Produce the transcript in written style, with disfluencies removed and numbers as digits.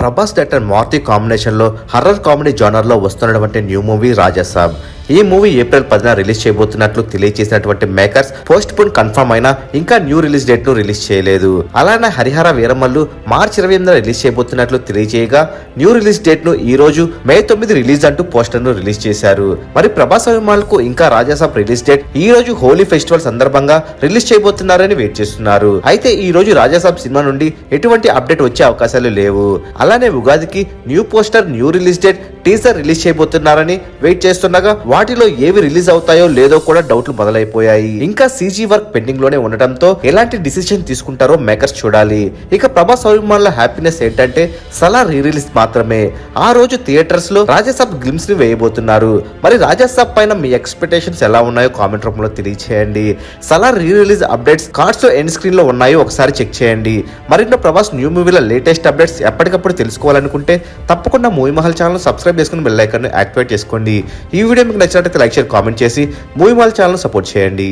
Prabhas director Maruthi combination లో horror comedy genre లో వస్తున్నటువంటి న్యూ మూవీ రాజాసాబ్. ఈ మూవీ ఏప్రిల్ 10న రిలీజ్ చేయబోతున్నట్లు తెలియజేసినటువంటి మేకర్స్ పోస్ట్ పోన్ కన్ఫర్మ్ అయినా ఇంకా న్యూ రిలీజ్ డేట్ ను రిలీజ్ చేయలేదు. అలానే హరిహర వీరమల్లు మార్చి 28న రిలీజ్ చేయబోతున్నట్లు తెలియజేయగా న్యూ రిలీజ్ డేట్ ను ఈ రోజు మే 9 రిలీజ్ అంటూ పోస్టర్ ను రిలీజ్ చేశారు. మరి ప్రభాస్ అభిమానులకు ఇంకా రాజాసాబ్ రిలీజ్ డేట్ ఈ రోజు హోలీ ఫెస్టివల్ సందర్భంగా రిలీజ్ చేయబోతున్నారని వెయిట్ చేస్తున్నారు. అయితే ఈ రోజు రాజాసాబ్ సినిమా నుండి ఎటువంటి అప్డేట్ వచ్చే అవకాశాలు లేవు. అలానే ఉగాదికి new poster, new release date, teaser release చేయబోతున్నారని వెయిట్ చేస్తుండగా వాటిలో ఏవి రిలీజ్ అవుతాయో లేదో కూడా డౌట్లు మొదలైపోయాయి. ఇంకా సీజీ వర్క్ పెండింగ్ లోనే ఉండటంతో ఎలాంటి డిసిషన్ తీసుకుంటారో మేకర్స్ చూడాలి. ఇక ప్రభాస్ అభిమానుల హ్యాపీనెస్ ఏంటంటే సలార్ రీ రిలీజ్ మాత్రమే. ఆ రోజు థియేటర్స్ లో రాజాసాబ్ గ్లిమ్స్ ని వేయబోతున్నారు. మరి రాజాసాబ్ పైన మీ ఎక్స్పెక్టేషన్స్ ఎలా ఉన్నాయో కామెంట్ రూపంలో తెలియచేయండి. Salaar re release updates cards లో ఎండ్ స్క్రీన్ లో ఉన్నాయో ఒకసారి చెక్ చేయండి. మరిన్నో ప్రభాస్ న్యూ మూవీల లేటెస్ట్ అప్డేట్స్ ఎప్పటికప్పుడు తెలుసుకోవాలనుకుంటే తప్పకుండా మూవీ మహల్ ఛానల్ సబ్స్క్రైబ్ చేసుకుని బెల్ ఐకాన్ ని యాక్టివేట్ చేసుకోండి. ఈ వీడియో మీకు నచ్చినట్లయితే లైక్, షేర్, కామెంట్ చేసి మూవీ మహల్ ఛానల్ సపోర్ట్ చేయండి.